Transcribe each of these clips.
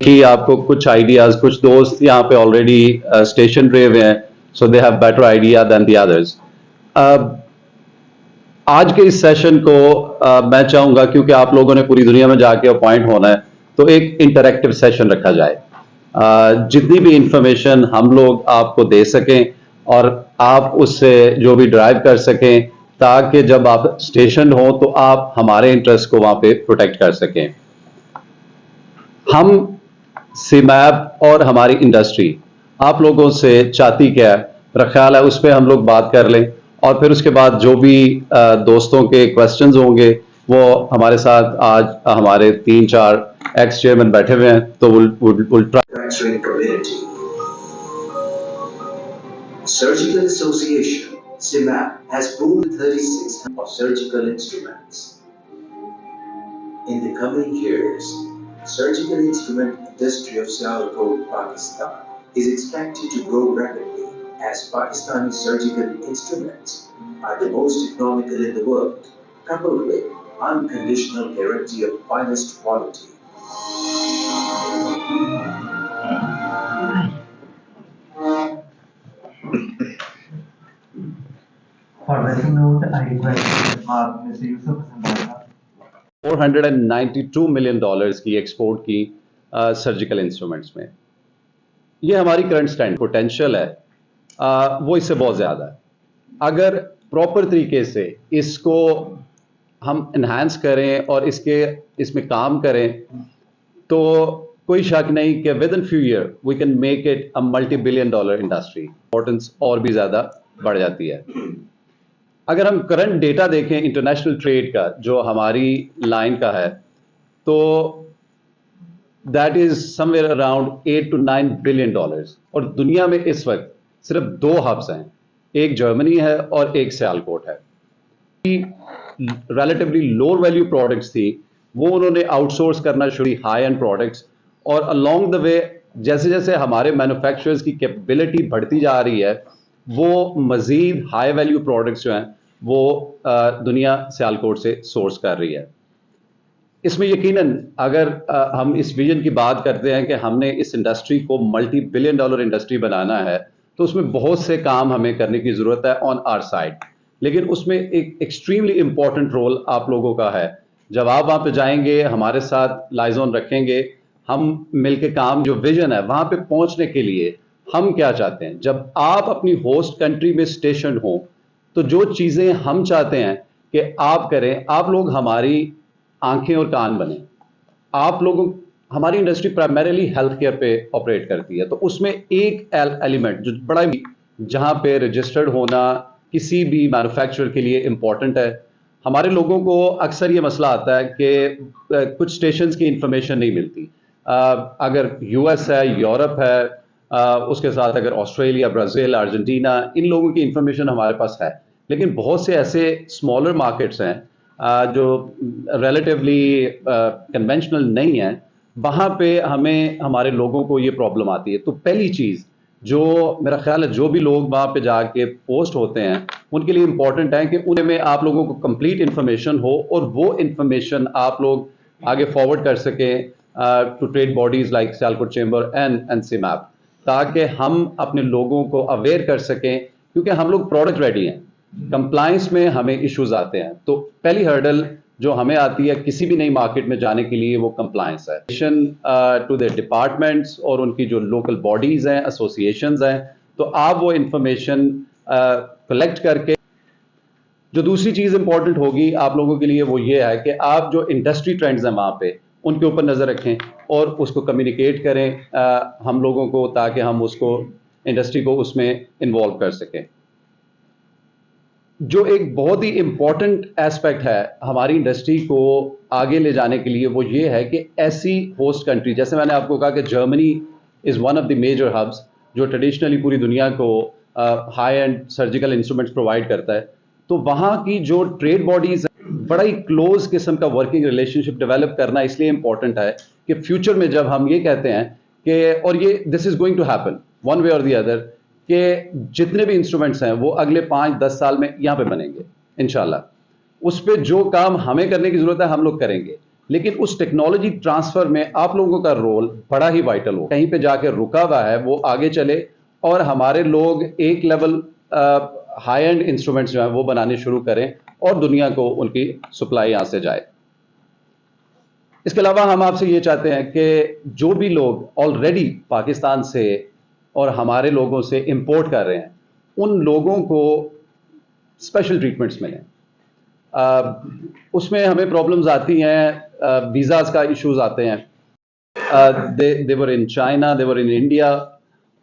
कि आपको कुछ आइडियाज, कुछ दोस्त यहाँ पे ऑलरेडी स्टेशन रहे हुए हैं, so they have better idea than the others. आज के इस सेशन को मैं चाहूंगा, क्योंकि आप लोगों ने पूरी दुनिया में जाके अपॉइंट होना है, तो एक इंटरैक्टिव सेशन रखा जाए। जितनी भी इंफॉर्मेशन हम लोग आपको दे सकें और आप उससे जो भी ड्राइव कर सकें, ताकि जब आप स्टेशन हो तो आप हमारे इंटरेस्ट को वहां पे प्रोटेक्ट कर सकें। हम सीमैप और हमारी इंडस्ट्री आप लोगों से चाहती क्या है, मेरा ख्याल है उस पर हम लोग बात कर लें, और फिर उसके बाद जो भी दोस्तों के क्वेश्चंस होंगे वो हमारे साथ आज हमारे 3-4 एक्स चेयरमैन बैठे हुए हैं, तो we'll try. Surgical Association, CIMAP, has pooled 36 of surgical instruments. In the coming years, surgical instrument industry of Sialkot, Pakistan is expected to grow rapidly as Pakistani surgical instruments are the most economical in the world, coupled with unconditional guarantee of finest quality. For the keynote, I request Mr. Yusuf Sambala. $492 million की export की surgical instruments में। ये हमारी current stand potential है, वो इससे बहुत ज़्यादा है। अगर प्रॉपर तरीके से इसको हम इन्हांस करें और इसमें काम करें, तो कोई शक नहीं कि with in few year we can make it a $multi-billion industry. Importance और भी ज़्यादा बढ़ जाती है। अगर हम करंट डेटा देखें इंटरनेशनल ट्रेड का, जो हमारी लाइन का है, तो that is somewhere around $8 to 9 billion. और दुनिया में इस वक्त सिर्फ 2 हब्स हैं, एक जर्मनी है और एक सियालकोट है। रिलेटिवली लोअर वैल्यू प्रोडक्ट्स थी, वो उन्होंने आउटसोर्स करना शुरू, हाई एंड प्रोडक्ट्स, और अलोंग द वे जैसे जैसे हमारे मैन्युफैक्चरर्स की कैपेबिलिटी बढ़ती जा रही है, वो मजीद हाई वैल्यू प्रोडक्ट्स जो हैं वो दुनिया सियालकोट से सोर्स कर रही है। इसमें यकीनन अगर हम इस विजन की बात करते हैं कि हमने इस इंडस्ट्री को $multi-billion इंडस्ट्री बनाना है, तो उसमें बहुत से काम हमें करने की ज़रूरत है ऑन आवर साइड। लेकिन उसमें एक एक्सट्रीमली इंपॉर्टेंट रोल आप लोगों का है। जब आप वहाँ पे जाएंगे, हमारे साथ लाइजॉन रखेंगे, हम मिलकर काम, जो विजन है वहाँ पे पहुँचने के लिए हम क्या चाहते हैं, जब आप अपनी होस्ट कंट्री में स्टेशन हो, तो जो चीज़ें हम चाहते हैं कि आप करें, आप लोग हमारी आंखें और कान बने। आप लोगों, हमारी इंडस्ट्री प्राइमरीली हेल्थ केयर पे ऑपरेट करती है, तो उसमें एक एलिमेंट जो बड़ा, जहाँ पे रजिस्टर्ड होना किसी भी मैन्युफैक्चरर के लिए इम्पॉर्टेंट है। हमारे लोगों को अक्सर ये मसला आता है कि कुछ स्टेशंस की इंफॉर्मेशन नहीं मिलती। अगर यूएस है, यूरोप है, उसके साथ अगर ऑस्ट्रेलिया, ब्राज़ील, अर्जेंटीना, इन लोगों की इंफॉर्मेशन हमारे पास है, लेकिन बहुत से ऐसे स्मॉलर मार्केट्स हैं जो रिलेटिवली कन्वेंशनल नहीं हैं, वहाँ पे हमें, हमारे लोगों को ये प्रॉब्लम आती है। तो पहली चीज़ जो मेरा ख्याल है, जो भी लोग वहाँ पे जाके पोस्ट होते हैं, उनके लिए इम्पॉर्टेंट है कि उनमें आप लोगों को कंप्लीट इन्फॉर्मेशन हो और वो इन्फॉर्मेशन आप लोग आगे फॉरवर्ड कर सकें to trade bodies like Sialkot chamber and सीमैप, ताकि हम अपने लोगों को अवेयर कर सकें, क्योंकि हम लोग प्रोडक्ट रेडी हैं। कंप्लायंस में हमें इश्यूज आते हैं, तो पहली हर्डल जो हमें आती है किसी भी नई मार्केट में जाने के लिए, वो कंप्लायंस है। टू द डिपार्टमेंट्स और उनकी जो लोकल बॉडीज़ हैं, एसोसिएशंस हैं, तो आप वो इंफॉर्मेशन कलेक्ट करके, जो दूसरी चीज़ इंपॉर्टेंट होगी आप लोगों के लिए, वो ये है कि आप जो इंडस्ट्री ट्रेंड्स हैं वहाँ पे, उनके ऊपर नज़र रखें और उसको कम्युनिकेट करें हम लोगों को, ताकि हम उसको, इंडस्ट्री को उसमें इन्वॉल्व कर सकें। जो एक बहुत ही इम्पॉर्टेंट एस्पेक्ट है हमारी इंडस्ट्री को आगे ले जाने के लिए, वो ये है कि ऐसी होस्ट कंट्री, जैसे मैंने आपको कहा कि Germany is one of the major hubs जो ट्रेडिशनली पूरी दुनिया को high end surgical instruments provide करता है, तो वहाँ की जो ट्रेड बॉडीज़, बड़ा ही क्लोज किस्म का वर्किंग रिलेशनशिप डेवलप करना इसलिए इम्पॉर्टेंट है कि फ्यूचर में जब हम ये कहते हैं कि, और ये this is going to happen one way और दी अदर, कि जितने भी इंस्ट्रूमेंट्स हैं वो अगले 5-10 साल में यहाँ पे बनेंगे इंशाल्लाह। उस पर जो काम हमें करने की ज़रूरत है हम लोग करेंगे, लेकिन उस टेक्नोलॉजी ट्रांसफ़र में आप लोगों का रोल बड़ा ही वाइटल हो। कहीं पे जाके रुका हुआ है वो आगे चले और हमारे लोग एक लेवल हाई एंड इंस्ट्रूमेंट्स जो हैं वो बनाने शुरू करें और दुनिया को उनकी सप्लाई यहाँ से जाए। इसके अलावा हम आपसे ये चाहते हैं कि जो भी लोग ऑलरेडी पाकिस्तान से और हमारे लोगों से इंपोर्ट कर रहे हैं उन लोगों को स्पेशल ट्रीटमेंट्स मिलें। उसमें हमें प्रॉब्लम्स आती हैं, वीज़ाज़ का इश्यूज आते हैं। They were in China, they were in India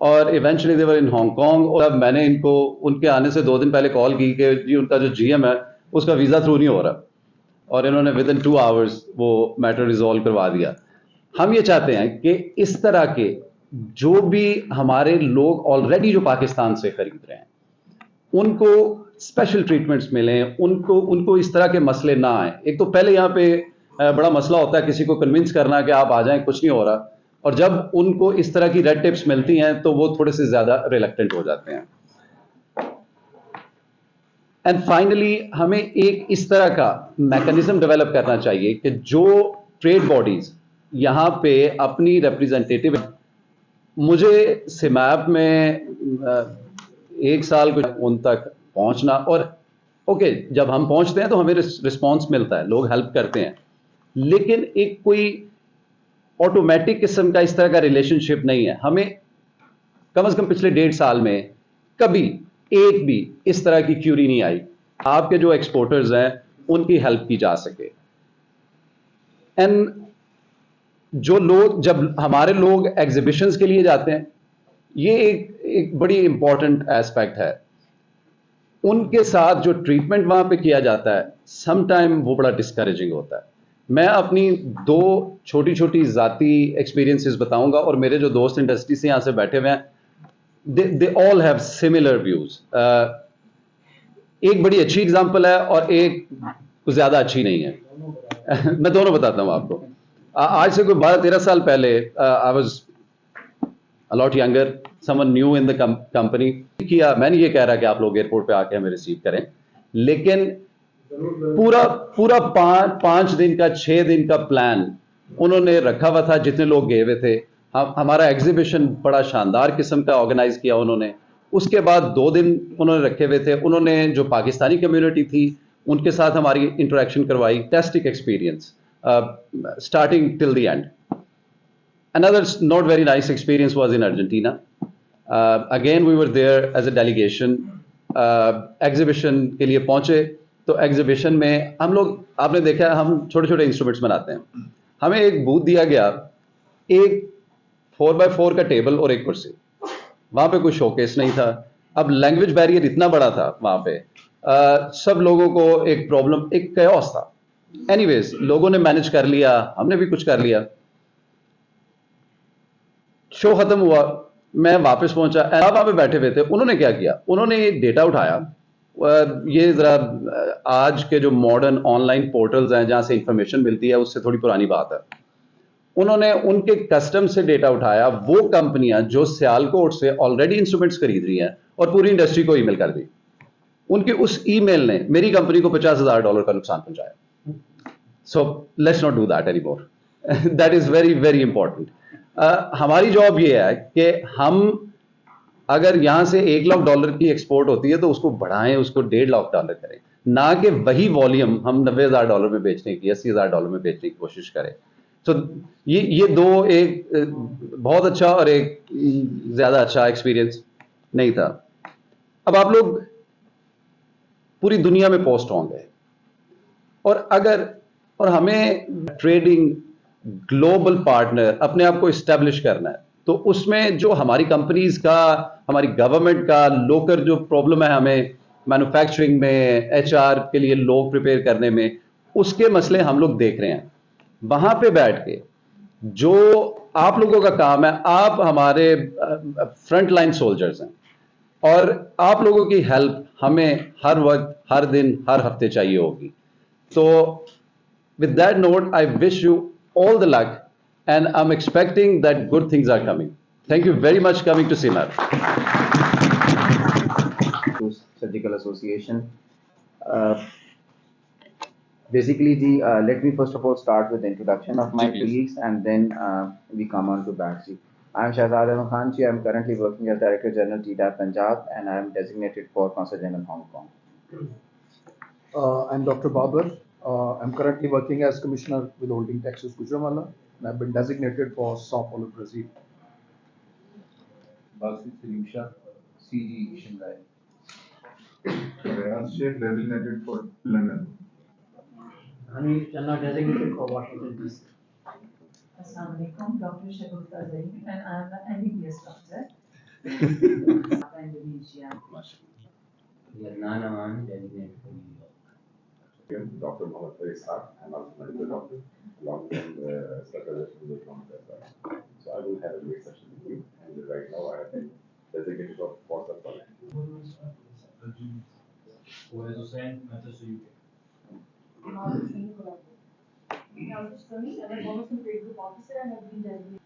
और eventually they were in Hong Kong. और अब मैंने इनको उनके आने से 2 दिन पहले कॉल की कि जी उनका जो जीएम है उसका वीज़ा थ्रू नहीं हो रहा और इन्होंने विद इन 2 आवर्स वो मैटर रिजॉल्व करवा दिया। हम ये चाहते हैं कि इस तरह के जो भी हमारे लोग ऑलरेडी जो पाकिस्तान से खरीद रहे हैं उनको स्पेशल ट्रीटमेंट्स मिलें, उनको इस तरह के मसले ना आए। एक तो पहले यहाँ पे बड़ा मसला होता है किसी को कन्विंस करना कि आप आ जाएं, कुछ नहीं हो रहा, और जब उनको इस तरह की रेड टिप्स मिलती हैं तो वो थोड़े से ज़्यादा रिलक्टेंट हो जाते हैं। एंड फाइनली हमें एक इस तरह का मैकेनिज्म डेवलप करना चाहिए कि जो ट्रेड बॉडीज़ यहाँ पे अपनी रिप्रेजेंटेटिव, मुझे सिमैप में 1 साल कुछ उन तक पहुंचना, और ओके जब हम पहुंचते हैं तो हमें रिस्पांस मिलता है, लोग हेल्प करते हैं, लेकिन एक कोई ऑटोमेटिक किस्म का इस तरह का रिलेशनशिप नहीं है। हमें कम से कम पिछले 1.5 साल में कभी एक भी इस तरह की क्यूरी नहीं आई आपके जो एक्सपोर्टर्स हैं उनकी हेल्प की जा सके। एंड जो लोग, जब हमारे लोग एग्जीबिशंस के लिए जाते हैं, ये एक बड़ी इंपॉर्टेंट एस्पेक्ट है, उनके साथ जो ट्रीटमेंट वहाँ पे किया जाता है सम टाइम वो बड़ा डिस्करेजिंग होता है। मैं अपनी 2 छोटी छोटी ज़ाती एक्सपीरियंसेस बताऊंगा और मेरे जो दोस्त इंडस्ट्री से यहाँ से बैठे हुए हैं they all have similar views. एक बड़ी अच्छी एग्जांपल है और एक कुछ ज़्यादा अच्छी नहीं है। मैं दोनों बताता हूँ आपको। आज से कोई 12-13 साल पहले I was a lot younger, someone new in the company किया। मैं नहीं ये कह रहा कि आप लोग एयरपोर्ट पे आके हमें रिसीव करें, लेकिन पूरा 5 दिन का 6 दिन का प्लान उन्होंने रखा हुआ था। जितने लोग गए हुए थे, हमारा एग्जीबिशन बड़ा शानदार किस्म का ऑर्गेनाइज किया उन्होंने। उसके बाद 2 दिन उन्होंने रखे हुए थे, उन्होंने जो पाकिस्तानी कम्युनिटी थी उनके साथ हमारी इंटरेक्शन करवाई। टेस्टिक experience starting till the end. Another not very nice experience was in Argentina. Again, we were there as a delegation. Exhibition के लिए पहुंचे तो एग्जीबिशन में हम लोग, आपने देखा हम छोटे छोटे इंस्ट्रूमेंट्स बनाते हैं। हमें एक बूथ दिया गया, एक 4x4 का टेबल और एक कुर्सी। वहाँ पे कोई शोकेस नहीं था। अब लैंग्वेज बैरियर इतना बड़ा था वहाँ पे, सब लोगों को एक प्रॉब्लम, एक कैओस था। एनीवेज लोगों ने मैनेज कर लिया, हमने भी कुछ कर लिया। शो खत्म हुआ, मैं वापस पहुंचा, आप वहां पे बैठे हुए थे। उन्होंने क्या किया, उन्होंने डेटा उठाया। ये जरा आज के जो मॉडर्न ऑनलाइन पोर्टल्स हैं जहां से इंफॉर्मेशन मिलती है उससे थोड़ी पुरानी बात है। उन्होंने उनके कस्टम से डेटा उठाया, वो कंपनियां जो सियालकोट से ऑलरेडी इंस्ट्रूमेंट्स खरीद रही हैं, और पूरी इंडस्ट्री को ईमेल कर दी। उनके उस ईमेल ने मेरी कंपनी को $50,000 का नुकसान पहुंचाया। So let's not do that any more. That is very very important. हमारी जॉब ये है कि हम अगर यहाँ से $1 लाख की एक्सपोर्ट होती है तो उसको बढ़ाएं, उसको $1.5 लाख करें, ना कि वही वॉल्यूम हम $90,000 में बेचने की, $80,000 में बेचने की कोशिश करें। तो ये 2, एक बहुत अच्छा और एक ज़्यादा अच्छा एक्सपीरियंस नहीं था। अब आप लोग पूरी दुनिया में पोस्ट होंगे, और हमें ट्रेडिंग ग्लोबल पार्टनर अपने आप को इस्टेब्लिश करना है, तो उसमें जो हमारी कंपनीज का, हमारी गवर्नमेंट का, लोकल जो प्रॉब्लम है हमें मैन्युफैक्चरिंग में, एचआर के लिए लोग प्रिपेयर करने में, उसके मसले हम लोग देख रहे हैं। वहां पे बैठ के जो आप लोगों का काम है, आप हमारे फ्रंट लाइन सोल्जर्स हैं, और आप लोगों की हेल्प हमें हर वक्त, हर दिन, हर हफ्ते चाहिए होगी। तो with that note, I wish you all the luck, and I'm expecting that good things are coming. Thank you very much coming to CMAP. Surgical Association. Basically, let me first of all start with the introduction of my ji, please. colleagues, and then we come on to Baxi. I'm Shahzad Ahmed Khan Ji. I'm currently working as Director General TDAP Punjab, and I'm designated for Consul General Hong Kong. I'm Dr. Babar. I'm currently working as Commissioner Withholding Taxes Gujranwala, and I've been designated for Sao Paulo, Brazil. Basit Silisha, CG Shanghai. Rayaz Sheikh designated for London. Hanif Channa designated for Washington DC. Assalamu alaikum, Dr. Shagufta Zain, and I'm an MBBS doctor. Indonesia. Adnan Aman, designated for New York. Dr. Mohammed Faisal, I'm also a medical doctor, along with Secretary of the well. So I will have a great session with you. And right now I have been designated for the college. Whereas Hussain, Manchester, UK. I'm a Commercial Trade Group Officer and I've been designated.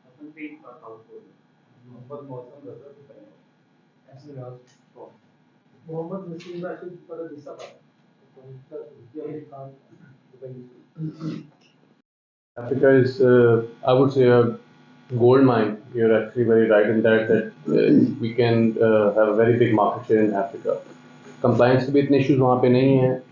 Mohammed Nassim Rashid for the Visa Africa is, I would say, a gold mine. You're actually very right in that we can have a very big market share in Africa. Compliance के भी इतने issues वहाँ पे नहीं हैं.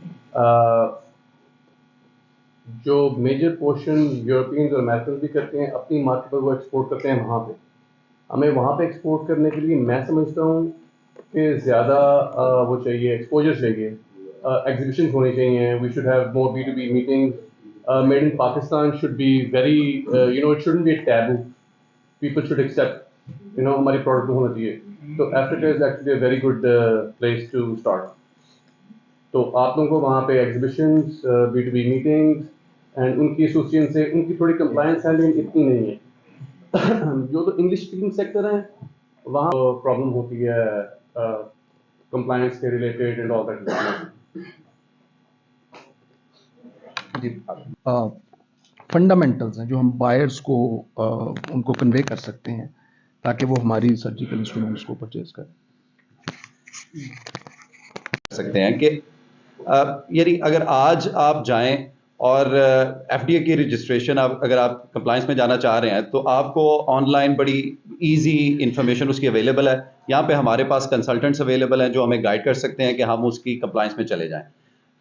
जो major portion Europeans और American भी करते हैं अपनी मार्केट पर वो एक्सपोर्ट करते हैं वहाँ पे. हमें वहाँ पे एक्सपोर्ट करने के लिए मैं समझता हूँ कि ज़्यादा वो चाहिए, एक्सपोजर चाहिए, एग्जीबिशन होनी चाहिए. We should have more B2B meetings. Made in Pakistan should be very, it shouldn't be a taboo. People should accept, हमारी product में होना चाहिए. So Africa is actually a very good place to start. तो आप लोगों को वहाँ पे exhibitions, B2B meetings, and उनकी एसोसिएशन से उनकी थोड़ी compliance handling इतनी नहीं है. जो तो English speaking sector है वहाँ problem होती है compliance के related and all that. Fundamentals हैं जो हम बायर्स को उनको कन्वे कर सकते हैं ताकि वो हमारी सर्जिकल इंस्ट्रूमेंट्स को परचेज करें. सकते हैं कि यानी अगर आज आप जाएं और एफडीए की रजिस्ट्रेशन अगर आप कंप्लायंस में जाना चाह रहे हैं तो आपको ऑनलाइन बड़ी इजी इंफॉर्मेशन उसकी अवेलेबल है. यहाँ पे हमारे पास कंसल्टेंट्स अवेलेबल हैं जो हमें गाइड कर सकते हैं कि हम उसकी कंप्लायंस में चले जाएं.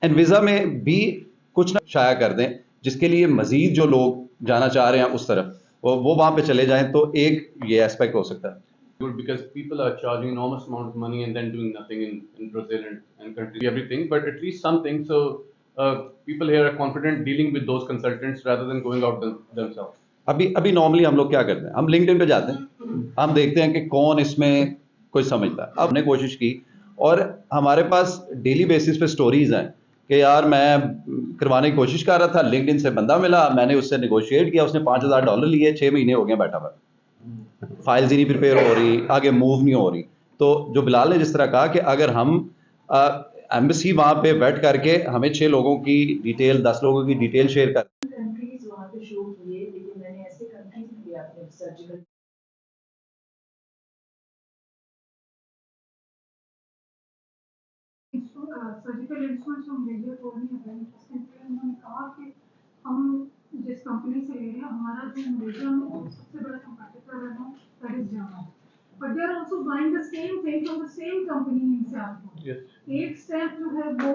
एंड वीज़ा में भी कुछ ना शाया कर दें जिसके लिए मज़ीद जो लोग जाना चाह रहे हैं उस तरफ वो वहाँ पे चले जाएं. तो एक ये एस्पेक्ट हो सकता है. Good, because people are charging enormous amount of money and then doing nothing in Brazil and countries, everything, but at least something. So people here are confident dealing with those consultants rather than going out themselves. अभी normally हम लोग क्या करते हैं, हम LinkedIn पे जाते हैं, हम देखते हैं कि कौन इसमें कोई समझता है. अब हमने कोशिश की और हमारे पास डेली बेसिस पे स्टोरीज हैं कि यार मैं करवाने की कोशिश कर रहा था, लिंक्डइन से बंदा मिला, मैंने उससे नेगोशिएट किया, उसने $5,000 लिए, 6 महीने हो गए बैठा हुआ, फाइल्स ही नहीं प्रिपेयर हो रही, आगे मूव नहीं हो रही. तो जो बिलाल ने जिस तरह कहा कि अगर हम एम्बेसी वहाँ पे वेट करके हमें 6 लोगों की डिटेल, 10 लोगों की डिटेल शेयर कर. कंट्रीज वहाँ पे शो किए, लेकिन मैंने ऐसे कंट्रीज में भी आपने सर्जिकल सर्जिकल इंस्ट्रूमेंट्स हम मेजर को नहीं है. उन्होंने कहा कि हम जिस कंपनी से ले रहे हैं हमारा जो मेजर में सबसे बड़ा कंपटीटर है ना that is German. But they are also buying the same thing from the same company in Sialkot. एक स्टैंप जो है वो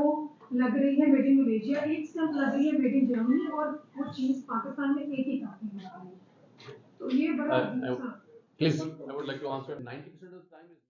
लग रही है मेड इन मलेशिया, एक स्टैंप लग रही है मेड इन जर्मनी और वो चीज पाकिस्तान में एक ही कंपनी में आ रही है. तो ये बड़ा Please, I would like to answer. 90% of the time is